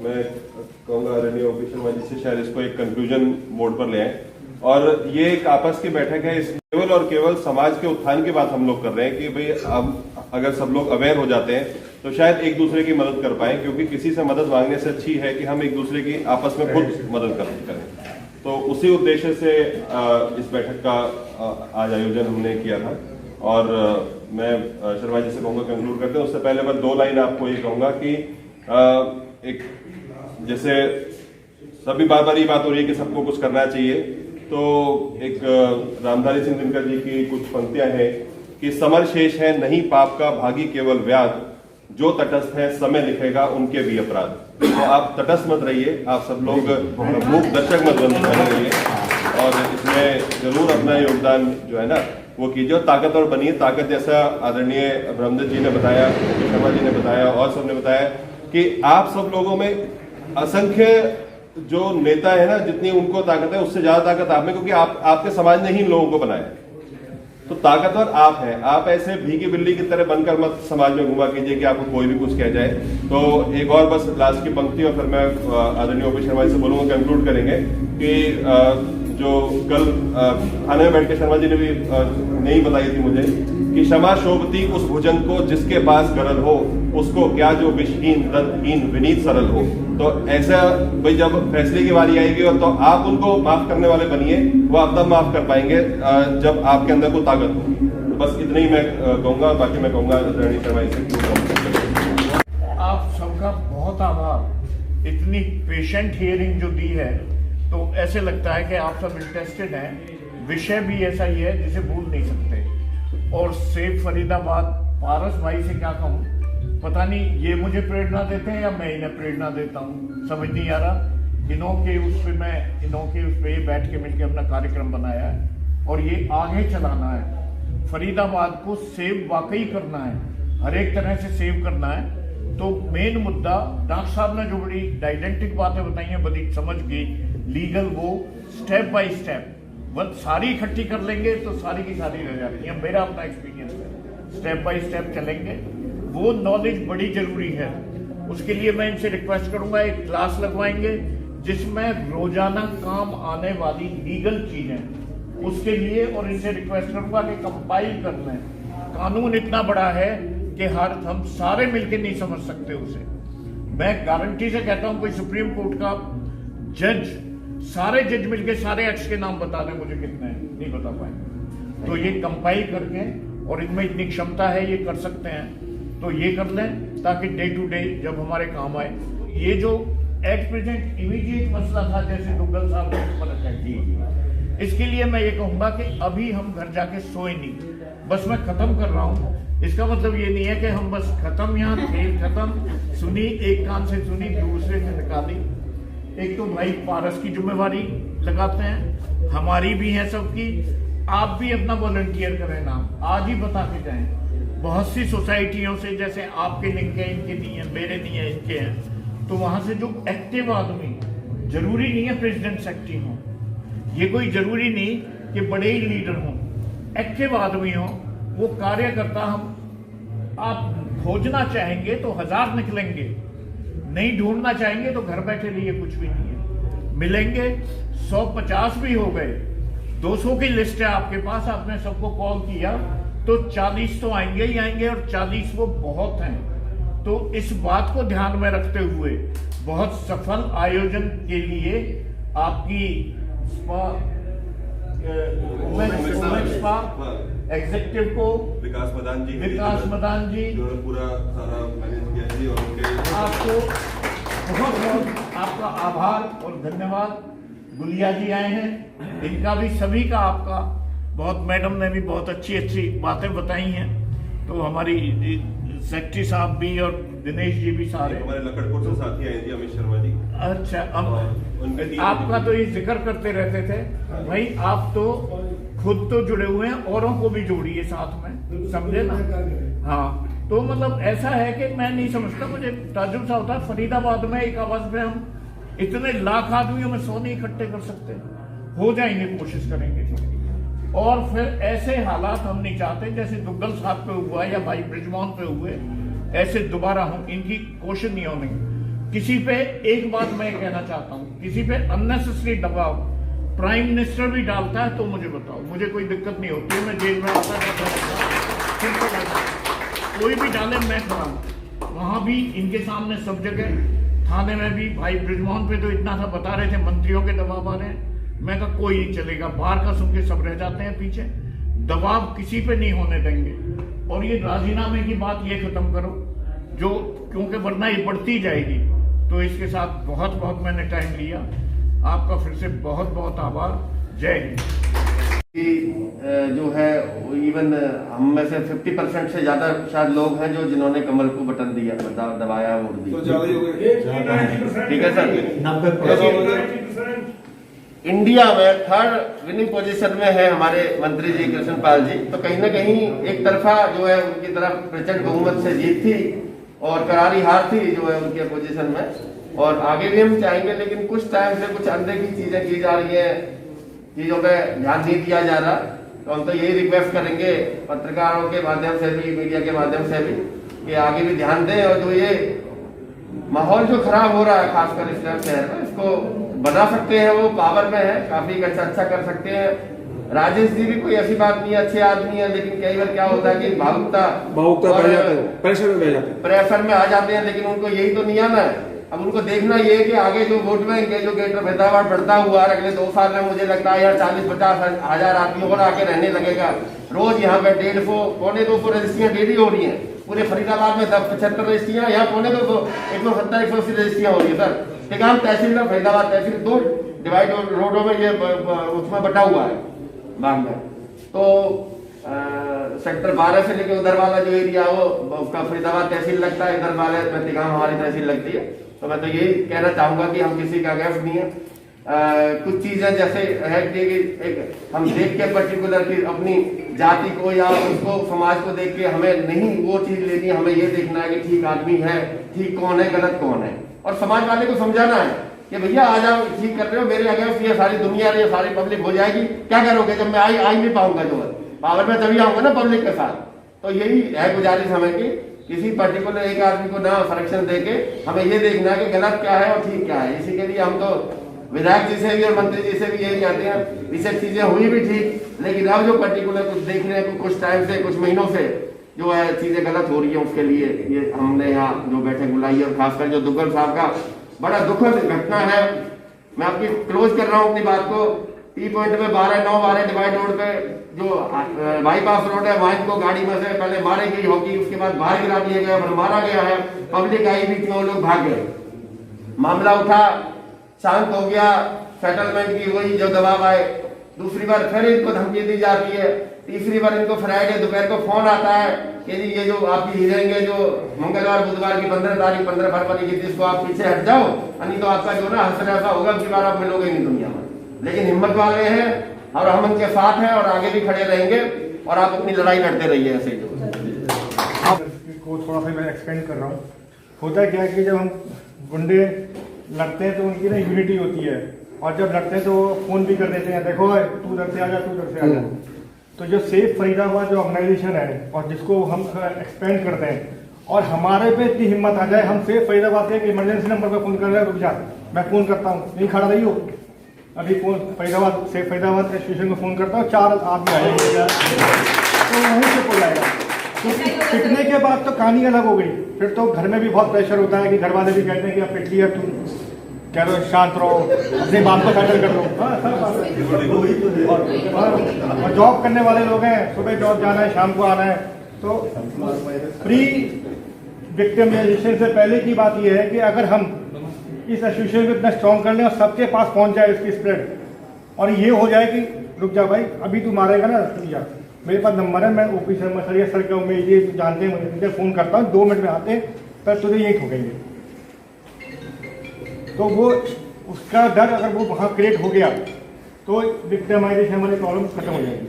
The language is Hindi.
मैं कहूँगा आदरणीय ओपी शर्मा जी से शायद इसको एक कंक्लूजन मोड पर ले आए और ये एक आपस की बैठक है। इस केवल और केवल समाज के उत्थान की बात हम लोग कर रहे हैं कि भाई अब अगर सब लोग अवेयर हो जाते हैं तो शायद एक दूसरे की मदद कर पाए, क्योंकि किसी से मदद मांगने से अच्छी है कि हम एक दूसरे की आपस में खुद मदद करें। तो उसी उद्देश्य से इस बैठक का आज आयोजन हमने किया था और मैं शर्मा जी से कहूँगा कंक्लूड करते हैं। उससे पहले मैं 2 लाइन आपको ये कहूँगा कि एक जैसे सभी बार ये बात हो रही है कि सबको कुछ करना चाहिए, तो एक रामधारी सिंह दिनकर जी की कुछ पंक्तियां हैं कि समर शेष है नहीं पाप का भागी केवल व्याध, जो तटस्थ है समय लिखेगा उनके भी अपराध। तो आप तटस्थ मत रहिए, आप सब लोग मूक दर्शक मत बने रहिए और इसमें जरूर अपना योगदान जो है ना वो कीजिए और ताकतवर बनिए। ताकत जैसा आदरणीय ब्रह्मदत्त जी ने बताया, शर्मा जी ने बताया और सबने बताया कि आप सब लोगों में असंख्य जो नेता है ना, जितनी उनको ताकत है उससे ज्यादा ताकत आप में, क्योंकि आपके समाज ने ही इन लोगों को बनाया। तो ताकतवर आप हैं। आप ऐसे भीगी बिल्ली की तरह बनकर मत समाज में घुमा कीजिए कि आपको कोई भी कुछ कह जाए। तो एक और बस लास्ट की पंक्ति और फिर मैं आदरणीय ओपी शर्मा जी से बोलूंगा, कंक्लूड करेंगे कि जो कल खाने में बैठ के शर्मा जी ने भी नहीं बताई थी मुझे कि क्षमा शोभती उस भुजंग को जिसके पास गरल हो, उसको क्या जो विषहीन रंगहीन विनीत सरल हो। तो ऐसा भाई जब फैसले की बारी आएगी और तो आप उनको माफ करने वाले बनिए, वो आप तब माफ कर पाएंगे जब आपके अंदर को ताकत होगी। तो बस इतना ही मैं कहूंगा, बाकी मैं कहूंगा आदरणीय शर्मा जी से। आप सबका बहुत आभार, इतनी पेशेंट हियरिंग जो दी है, तो ऐसे लगता है कि आप सब इंटरेस्टेड हैं। विषय भी ऐसा ही है जिसे भूल नहीं सकते। और सेफ फरीदाबाद पारस भाई से क्या कहूँ, पता नहीं ये मुझे प्रेरणा देते हैं या मैं इन्हें प्रेरणा देता हूँ, समझ नहीं आ रहा। इन्हों के उस पे ये बैठ के मिलकर अपना कार्यक्रम बनाया है और ये आगे चलाना है। फरीदाबाद को सेव वाकई करना है, हर एक तरह से सेव करना है। तो मेन मुद्दा डॉक्टर साहब ने जो बड़ी डाइडेंटिक बातें बताई हैं, बड़ी समझ की लीगल, वो स्टेप बाय स्टेप सारी इकट्ठी कर लेंगे तो सारी की सारी रह जाती है। मेरा अपना एक्सपीरियंस है, स्टेप बाय स्टेप चलेंगे। वो नॉलेज बड़ी जरूरी है। उसके लिए मैं इनसे रिक्वेस्ट करूंगा, एक क्लास लगवाएंगे जिसमें रोजाना काम आने वाली लीगल चीजें, उसके लिए। और इनसे रिक्वेस्ट करूंगा कि कंपाइल कर लें। कानून इतना बड़ा है कि हम सारे मिलकर नहीं समझ सकते उसे। मैं गारंटी से कहता हूं, कोई सुप्रीम कोर्ट का जज, सारे जज मिलके सारे एक्ट्स के नाम बता दें मुझे कितने हैं, नहीं बता पाएंगे। तो ये कंपाइल करके, और इनमें इतनी क्षमता है, ये कर सकते हैं, तो ये कर लें ताकि डे टू डे जब हमारे काम आए। ये जो एट प्रेजेंट इमीडिएट मसला था, जैसे दुग्गल साहब ने फर्क है, इसके लिए मैं ये कहूंगा कि अभी हम घर जाके सोए नहीं, बस मैं खत्म कर रहा हूँ। इसका मतलब ये नहीं है कि हम बस खत्म, यहाँ खेल खत्म, सुनी एक कान से सुनी दूसरे से निकाली। एक तो भाई पारस की जिम्मेवारी लगाते हैं, हमारी भी है सबकी। आप भी अपना वॉलंटियर करें, नाम आज ही बता के जाएं। बहुत सी सोसाइटियों से, जैसे आपके लिंक है, इनके नहीं है, मेरे नहीं है, इनके हैं, तो वहां से जो एक्टिव आदमी, जरूरी नहीं है प्रेसिडेंट सेक्रेटरी हो, ये कोई जरूरी नहीं कि बड़े ही लीडर हों, एक्टिव आदमी हो, वो कार्यकर्ता हम आप खोजना चाहेंगे तो 1000 निकलेंगे, नहीं ढूंढना चाहेंगे तो घर बैठे लिए कुछ भी नहीं है, मिलेंगे। 150 भी हो गए, 200 की लिस्ट है आपके पास, आपने सबको कॉल किया तो 40 तो आएंगे ही आएंगे, और 40 वो बहुत हैं। तो इस बात को ध्यान में रखते हुए बहुत सफल आयोजन के लिए आपकी एग्जीक्यूटिव को विकास मदान जी जो पूरा सारा मैनेज किया जी, और उनके आपको बहुत बहुत आपका आभार और धन्यवाद। गुलिया जी आए हैं, इनका भी, सभी का आपका बहुत, मैडम ने भी बहुत अच्छी अच्छी बातें बताई हैं। तो हमारी सेक्रेटरी साहब भी और दिनेश जी भी सारे हमारे लकड़पुर से साथी आए थे, अमित शर्मा जी। अच्छा, आपका तो ये जिक्र करते रहते थे भाई, आप तो खुद तो जुड़े हुए हैं, औरों को भी जोड़िए साथ में, समझे ना। हाँ, तो मतलब ऐसा है कि मैं नहीं समझता, मुझे ताजुब सा होता है, फरीदाबाद में एक आवाज में हम इतने लाख आदमियों में 100 नहीं इकट्ठे कर सकते, हो जाएंगे, कोशिश करेंगे। और फिर ऐसे हालात हम नहीं चाहते जैसे दुग्गल साहब पे हुआ या भाई ब्रिजमोहन पे हुए, ऐसे दोबारा हो, इनकी कोशिश नहीं होनी। किसी पे एक बात मैं कहना चाहता हूं, किसी पे अननेसेसरी दबाव प्राइम मिनिस्टर भी डालता है तो मुझे बताओ, मुझे कोई दिक्कत नहीं होती, मैं जेल में आता कोई भी डाले मैं खड़ा हूं। वहां भी इनके सामने सब जगह, थाने में भी भाई ब्रिजमोहन पे तो इतना सा बता रहे थे मंत्रियों के दबाव आ रहे हैं, मैं कहा कोई नहीं चलेगा, बाहर का सुन के सब रह जाते हैं पीछे, दबाव किसी पे नहीं होने देंगे। और ये राजीनामे की बात ये खत्म करो जो, क्योंकि वरना ये बढ़ती जाएगी। तो इसके साथ बहुत बहुत मैंने टाइम लिया, आपका फिर से बहुत बहुत आभार। जय हिंद। जो है इवन हम में से 50% से ज्यादा शायद लोग हैं जो जिन्होंने कमल को बटन दिया, दबाया, वोट दिया। तो ज्यादा ही हो गए, ठीक है सर। इंडिया में 3rd विनिंग पोजीशन में है हमारे मंत्री जी कृष्णपाल जी। तो कहीं ना कहीं एक तरफा जो है उनकी तरफ प्रचंड बहुमत से जीत थी और करारी हार थी जो है उनके पोजीशन में, और आगे भी हम चाहेंगे। लेकिन कुछ टाइम से कुछ अनदेखी चीजें की जा रही है, चीजों पे ध्यान नहीं दिया जा रहा। तो हम तो यही रिक्वेस्ट करेंगे पत्रकारों के माध्यम से भी, मीडिया के माध्यम से भी, कि आगे भी ध्यान दें और जो ये माहौल जो खराब हो रहा है खासकर इस शहर में, इसको बना सकते हैं, वो पावर में है, काफी अच्छा कर सकते हैं। राजेश जी भी कोई ऐसी बात नहीं है, अच्छे आदमी है, लेकिन कई बार क्या होता है कि भावुकता बह जाते हैं, प्रेशर में बह जाते हैं, प्रेशर में आ जाते हैं। लेकिन उनको यही तो नहीं आना है। अब उनको देखना ये है कि आगे जो वोट बैंक है, जो ग्रेटर फैजाबाद बढ़ता हुआ है, अगले 2 साल में मुझे लगता है यार 40-50 हजार आदमी और आके रहने लगेगा। रोज यहाँ पे 150 पौने 200 रजिस्ट्रियां डेली हो रही है। पूरे फरीदाबाद में 75 रजिस्ट्रियां, यहाँ पौने 200 170-180 रजिस्ट्रियां हो रही है सर। टिकाम तहसील में, फरीदाबाद तहसील 2 डिवाइड रोडों में ये उसमें बटा हुआ है बाग में। तो सेक्टर 12 से लेके उधर वाला जो एरिया वो उसका फरीदाबाद तहसील लगता है, इधर वाले में टिकाम हमारी तहसील लगती है। तो मैं तो यही कहना चाहूंगा कि हम किसी का अगेंस्ट नहीं है। कुछ चीजें जैसे है कि एक हम देख के पर्टिकुलर की अपनी जाति को या उसको समाज को देख के हमें नहीं वो चीज लेनी है। हमें ये देखना है कि ठीक आदमी है, ठीक कौन है, गलत कौन है, और समाज वाले को समझाना है कि भैया आ जाओ, ठीक कर रहे हो, मेरे अगेंस्ट ये सारी दुनिया ये सारी पब्लिक हो जाएगी, क्या करोगे जब मैं आ ही नहीं पाऊंगा जो है पावर में, तभी आऊंगा ना पब्लिक के साथ। तो यही है गुजारिश हमें कि किसी पर्टिकुलर एक आदमी को ना संरक्षण देके हमें ये देखना है कि गलत क्या है और ठीक क्या है। इसी के लिए हम तो विधायक जी से भी और मंत्री जी से भी यही कहते हैं, इससे चीजें हुई भी ठीक, लेकिन अब जो पर्टिकुलर कुछ देख रहे हैं कुछ टाइम से, कुछ महीनों से जो है चीजें गलत हो रही है, उसके लिए ये हमने यहाँ जो बैठक बुलाई है। और खासकर जो दुग्गल साहब का बड़ा दुखद घटना है, मैं आपकी क्लोज कर रहा हूँ अपनी बात को। टी पॉइंट में 12-9-12 डिवाइड रोड पे जो बाईपास रोड है, वहां को गाड़ी में से पहले मारी गई होगी, उसके बाद बाहर गिरा दिया गया, फिर मारा गया है, पब्लिक आई भी थी, वो लोग भाग गए, मामला उठा, शांत हो गया, सेटलमेंट की वही जो दबाव आए। दूसरी बार फिर इनको धमकी दी जा रही है, तीसरी बार इनको फ्राइडे दोपहर को फोन आता है कि जी ये जो आपकी हियरिंग है जो मंगलवार बुधवार की 15 तारीख 15 फरवरी की, जिसको आप पीछे हट जाओ, नहीं तो आपका जो ना हंसना ऐसा होगा कि बार आप मिलोगे नहीं दुनिया में। लेकिन हिम्मत वाले हैं और हम उनके साथ हैं और आगे भी खड़े रहेंगे, और आप अपनी लड़ाई लड़ते रहिए ऐसे ही। को थोड़ा सा मैं एक्सपेंड कर रहा हूँ। होता क्या है कि जब हम गुंडे लड़ते हैं तो उनकी ना यूनिटी होती है, और जब लड़ते हैं तो फोन भी कर देते हैं, देखो तू उधर से आ जा, तू उधर से आ जा। तो जो सेफ फरीदाबाद जो ऑर्गेनाइजेशन है और जिसको हम एक्सपेंड करते हैं, और हमारे पे इतनी हिम्मत आ जाए, हम सेफ फरीदाबाद के इमरजेंसी नंबर पर फोन कर रहे हैं, रुक जा मैं फोन करता हूँ, नहीं खड़ा रही हो, अभी फोन फरीदाबाद सेफ फरीदाबाद के स्टेशन को फोन करता हूँ, 4 आदमी आएंगे तो वहीं से कोई आएगा। तो पिटने के बाद तो कहानी अलग हो गई, फिर तो घर में भी बहुत प्रेशर होता है कि घर वाले भी कहते हैं कि अब पिट लिया, तुम कह रहे हो शांत रहो, अपने बाप को सेटल कर लो। और जॉब करने वाले लोग हैं, सुबह जॉब जाना है, शाम को आना है, तो प्री विक्टिमाइजेशन से पहले की बात यह है कि अगर हम इस एसोसिएशन को इतना स्ट्रॉन्ग कर लें और सबके पास पहुंच जाए इसकी स्प्रेड, और ये हो जाए कि रुक जा भाई अभी तू मारेगा ना, मेरे पास नंबर है, मैं ओपी शर्मा सर या सर क्या मैं ये जानते हैं, मुझे फोन करता हूँ, 2 मिनट में आते हैं, पर तुझे यही ठोकेंगे। तो वो उसका डर अगर वो वहाँ क्रिएट हो गया तो विक्टिमाइजेशन वाली प्रॉब्लम खत्म हो जाएगी।